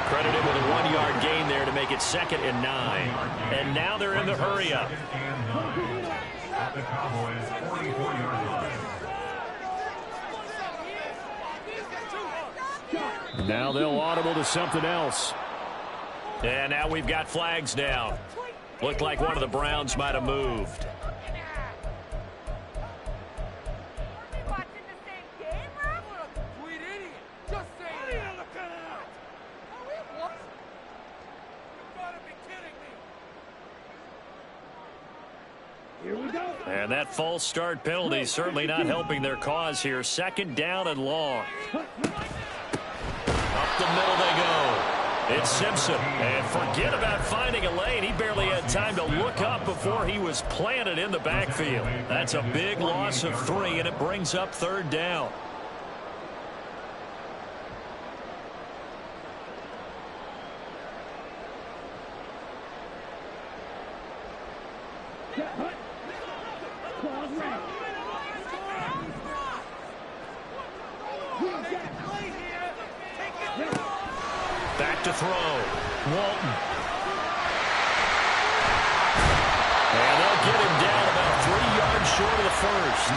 Credit him with a 1-yard gain there to make it 2nd and 9. And now they're in the hurry-up. Now they'll audible to something else. And now we've got flags down. Looked like one of the Browns might have moved. And that false start penalty certainly not helping their cause here. 2nd down and long. Up the middle they go. It's Simpson. And forget about finding a lane. He barely had time to look up before he was planted in the backfield. That's a big loss of 3, and it brings up 3rd down. Back to throw. Walton. And they'll get him down about 3 yards short of the 1st.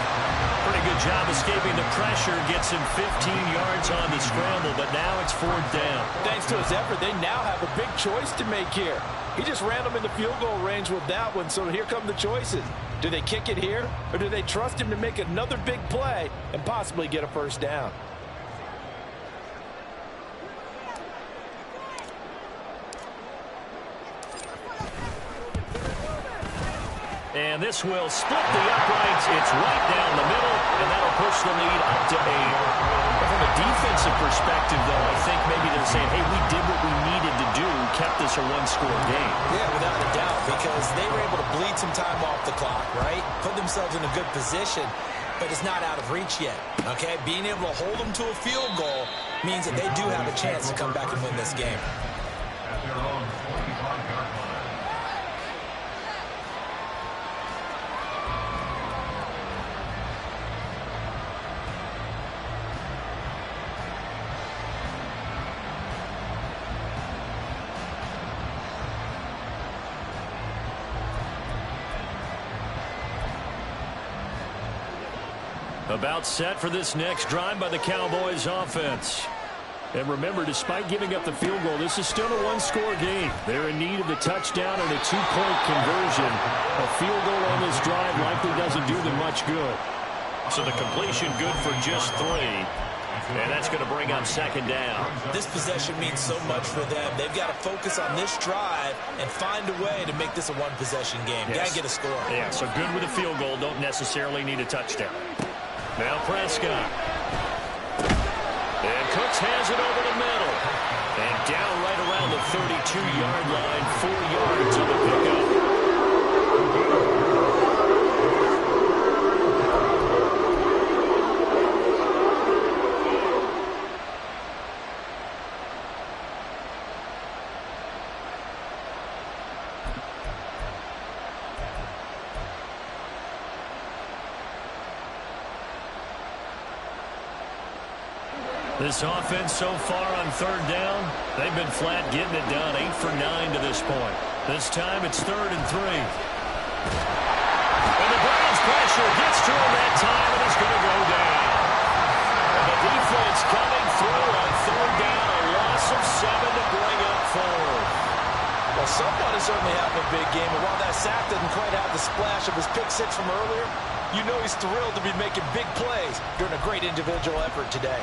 Pretty good job escaping the pressure. Gets him 15 yards on the scramble, but now it's 4th down. Thanks to his effort, they now have a big choice to make here. He just ran them in the field goal range with that one, so here come the choices. Do they kick it here, or do they trust him to make another big play and possibly get a 1st down? And this will split the uprights. It's right down the middle, and that'll push the lead up to 8. From a defensive perspective, though, I think maybe they're saying, hey, we did what we needed to do, kept this a 1-score game. Yeah, without a doubt, because they were able to bleed some time off the clock, right? Put themselves in a good position, but it's not out of reach yet, okay? Being able to hold them to a field goal means that they do have a chance to come back and win this game. At their own 45-yard line. About set for this next drive by the Cowboys offense. And remember, despite giving up the field goal, this is still a 1-score game. They're in need of the touchdown and a 2-point conversion. A field goal on this drive likely doesn't do them much good. So the completion good for just 3. And that's going to bring up 2nd down. This possession means so much for them. They've got to focus on this drive and find a way to make this a 1-possession game. Yes. Got to get a score. Yeah, so good with a field goal. Don't necessarily need a touchdown. Now Prescott. And Cooks has it over the middle. And down right around the 32-yard line. 4 yards on the pickup. This offense so far on 3rd down, they've been flat getting it done. 8 for 9 to this point. This time it's 3rd and 3. And the Browns pressure, gets to him that time, and he's going to go down. And the defense coming through on third down, a loss of 7 to bring up fourth. Well, someone is certainly having a big game, and while that sack didn't quite have the splash of his pick six from earlier, you know he's thrilled to be making big plays during a great individual effort today.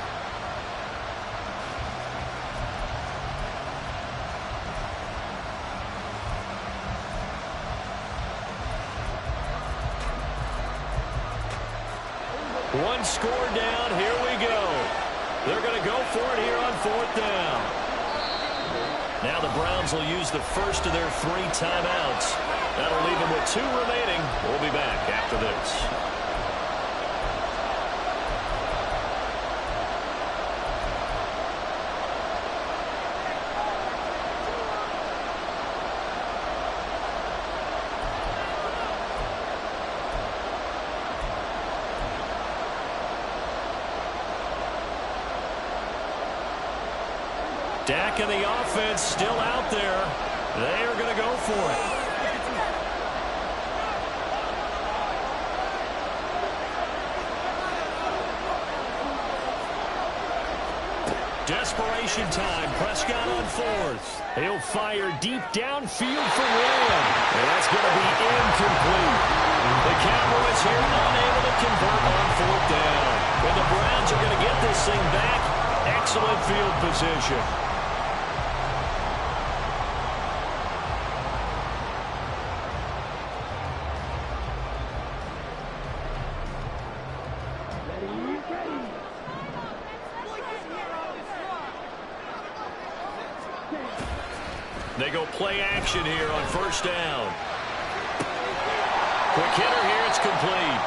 One score down, here we go. They're going to go for it here on fourth down. Now the Browns will use the first of their 3 timeouts. That'll leave them with 2 remaining. We'll be back after this. Dak and the offense still out there. They are going to go for it. Desperation time. Prescott on fourth. He'll fire deep downfield for Lamb. And that's going to be incomplete. The Cowboys here unable to convert on fourth down. And the Browns are going to get this thing back. Excellent field position. They go play action here on first down. Quick hitter here, it's complete.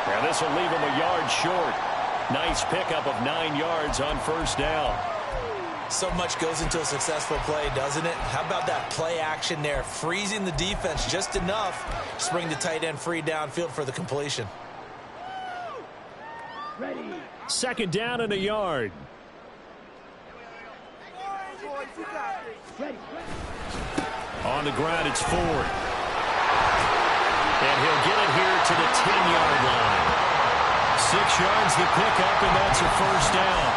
Now this will leave him a yard short. Nice pickup of 9 yards on first down. So much goes into a successful play, doesn't it? How about that play action there? Freezing the defense just enough to bring the tight end free downfield for the completion. Ready. Second down and a yard. Ready. On the ground, it's Ford. And he'll get it here to the 10-yard line. 6 yards the pickup, and that's a first down.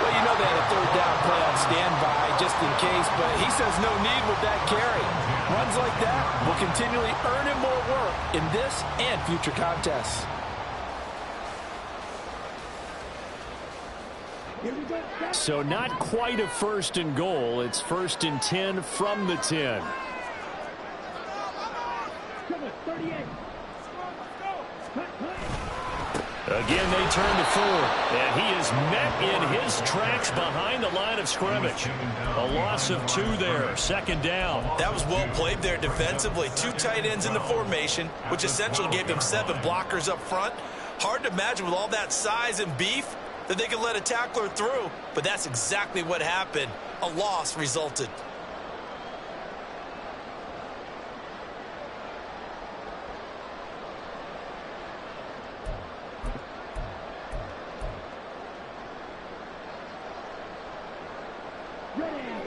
Well, you know they had a third down play on standby just in case, but he says no need with that carry. Runs like that will continually earn him more work in this and future contests. Here we go. So not quite a first and goal. It's first and 10 from the 10. Come on, 38. Again, they turn to Ford, and he is met in his tracks behind the line of scrimmage. A loss of 2 there, second down. That was well played there defensively. 2 tight ends in the formation, which essentially gave him 7 blockers up front. Hard to imagine with all that size and beef that they could let a tackler through, but that's exactly what happened. A loss resulted.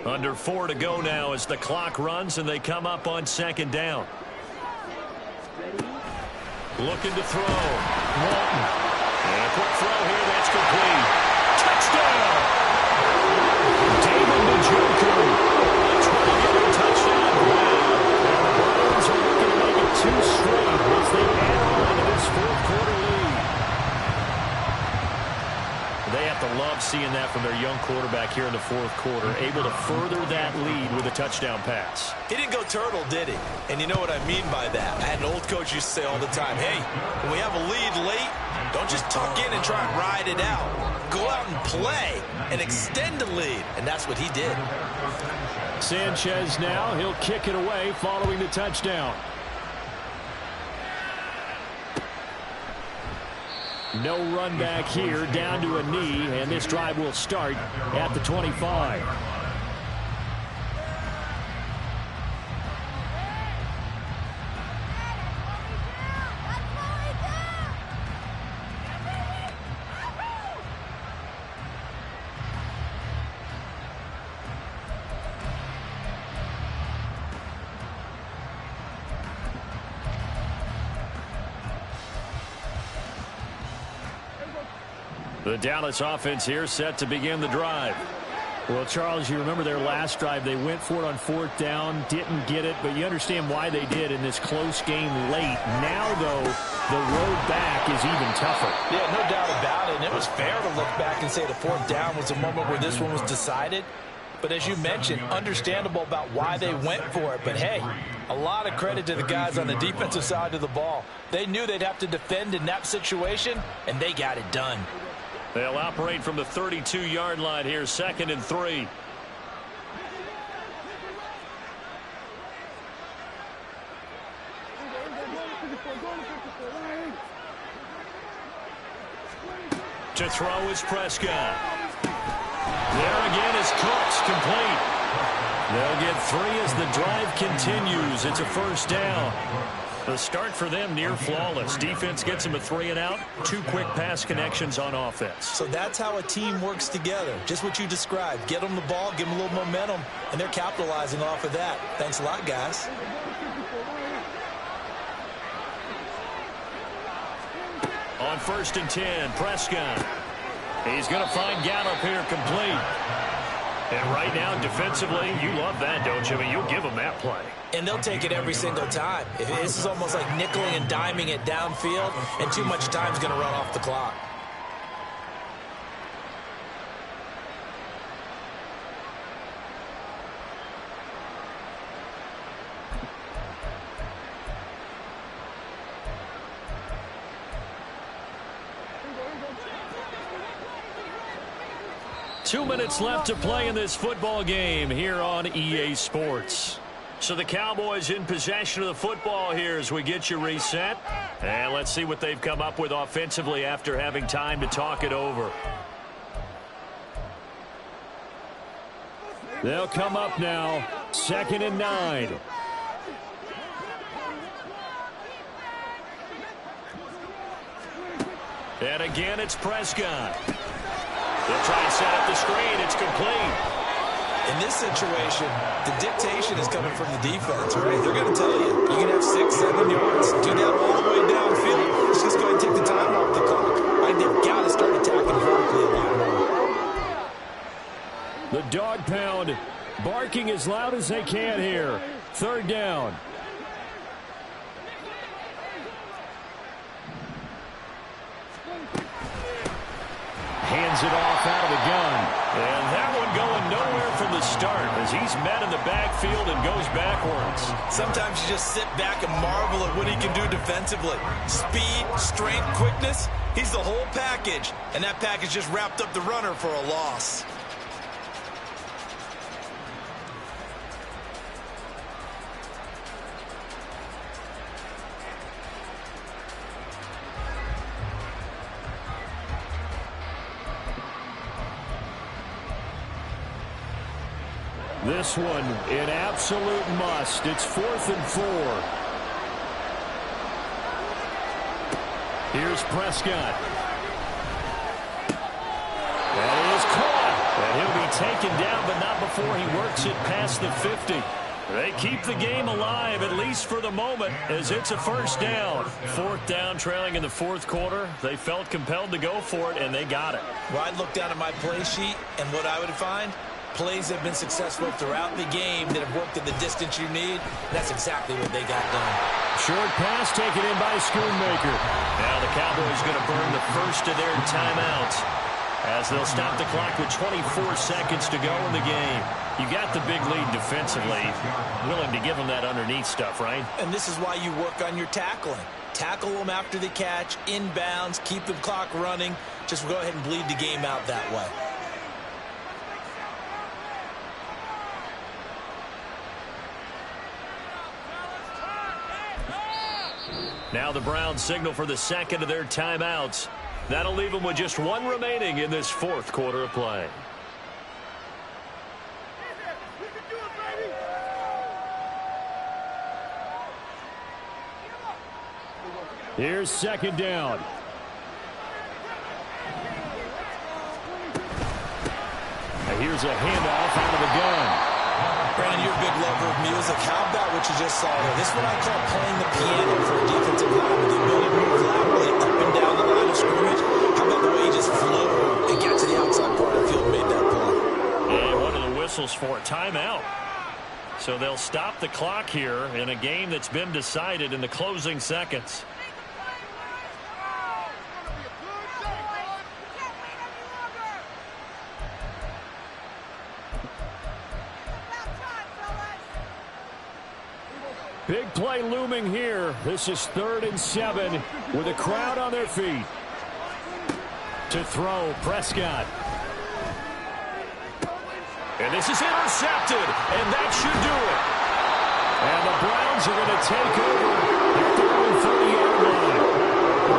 Under 4 to go now as the clock runs and they come up on second down. Looking to throw. Walton. And a quick throw here, that's complete. Touchdown! David Njoku. A 20-yard touchdown grab. And the Browns are looking to make it 2 straight as they add on to this fourth-quarter lead. They have to love seeing that from their young quarterback here in the fourth quarter, able to further that lead with a touchdown pass. He didn't go turtle, did he? And you know what I mean by that. I had an old coach used to say all the time, hey, when we have a lead late, don't just tuck in and try and ride it out. Go out and play and extend the lead. And that's what he did. Sanchez now, he'll kick it away following the touchdown. No run back here, down to a knee, and this drive will start at the 25. The Dallas offense here set to begin the drive. Well, Charles, you remember their last drive. They went for it on 4th down, didn't get it, but you understand why they did in this close game late. Now, though, the road back is even tougher. Yeah, no doubt about it. And it was fair to look back and say the 4th down was a moment where this one was decided. But as you mentioned, understandable about why they went for it. But, hey, a lot of credit to the guys on the defensive side of the ball. They knew they'd have to defend in that situation, and they got it done. They'll operate from the 32-yard line here, 2nd and 3. To throw is Prescott. There again is Cooks, complete. They'll get 3 as the drive continues. It's a 1st down. The start for them near flawless. Defense gets them a 3 and out. 2 quick pass connections on offense. So that's how a team works together. Just what you described. Get them the ball, give them a little momentum, and they're capitalizing off of that. Thanks a lot, guys. On 1st and 10, Prescott. He's going to find Gallup here, complete. And right now, defensively, you love that, don't you? I mean, you'll give them that play. And they'll take it every single time. This is almost like nickeling and diming it downfield, and too much time's going to run off the clock. Two minutes left to play in this football game here on EA Sports. So the Cowboys in possession of the football here as we get you reset. And let's see what they've come up with offensively after having time to talk it over. They'll come up now, 2nd and 9. And again, it's Prescott. They'll try and set up the screen. It's complete. In this situation, the dictation is coming from the defense, right? They're going to tell you, you can have 6, 7 yards. Do that all the way downfield. Let's just go ahead and take the time off the clock. I think they've got to start attacking vertically a lot more. The dog pound barking as loud as they can here. 3rd down. Hands it off out of the gun. And that one going nowhere from the start as he's met in the backfield and goes backwards. Sometimes you just sit back and marvel at what he can do defensively. Speed, strength, quickness. He's the whole package. And that package just wrapped up the runner for a loss. This one, an absolute must. It's 4th and 4. Here's Prescott. That is caught. And he'll be taken down, but not before he works it past the 50. They keep the game alive, at least for the moment, as it's a 1st down. 4th down, trailing in the 4th quarter. They felt compelled to go for it, and they got it. Well, I'd look down at my play sheet, and what I would find, plays have been successful throughout the game that have worked at the distance you need. That's exactly what they got done. Short pass taken in by Schoonmaker. Now the Cowboys going to burn the first of their timeouts as they'll stop the clock with 24 seconds to go in the game. You got the big lead defensively. Willing to give them that underneath stuff, right? And this is why you work on your tackling. Tackle them after the catch, inbounds, keep the clock running. Just go ahead and bleed the game out that way. Now the Browns signal for the 2nd of their timeouts. That'll leave them with just 1 remaining in this 4th quarter of play. Here's 2nd down. And here's a handoff out of the gun. Brandon, you're a big lover of music. How about what you just saw there? This is what I call playing the piano for a defensive lineman. The ability to move laterally up and down the line of scrimmage. How about the way he just flowed whistles for a timeout. So they'll stop the clock here in a game that's been decided in the closing seconds. Big play looming here. This is 3rd and 7 with a crowd on their feet. To throw, Prescott. And this is intercepted, and that should do it. And the Browns are going to take over at the 30-yard line.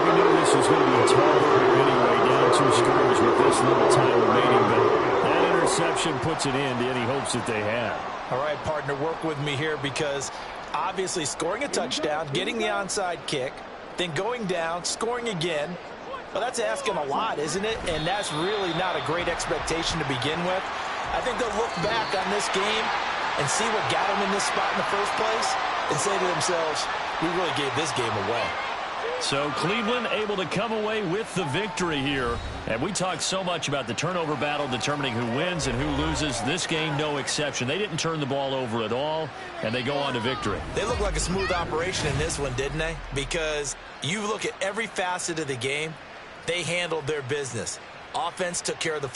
We knew this was going to be a tall order anyway, down 2 scores with this little time remaining, but that interception puts an end to any hopes that they had. All right, partner, work with me here because obviously scoring a touchdown, getting the onside kick, then going down, scoring again. Well, that's asking a lot, isn't it? And that's really not a great expectation to begin with. I think they'll look back on this game and see what got them in this spot in the first place and say to themselves, we really gave this game away. So Cleveland able to come away with the victory here. And we talked so much about the turnover battle determining who wins and who loses. This game, no exception. They didn't turn the ball over at all, and they go on to victory. They look like a smooth operation in this one, didn't they? Because you look at every facet of the game, they handled their business. Offense took care of the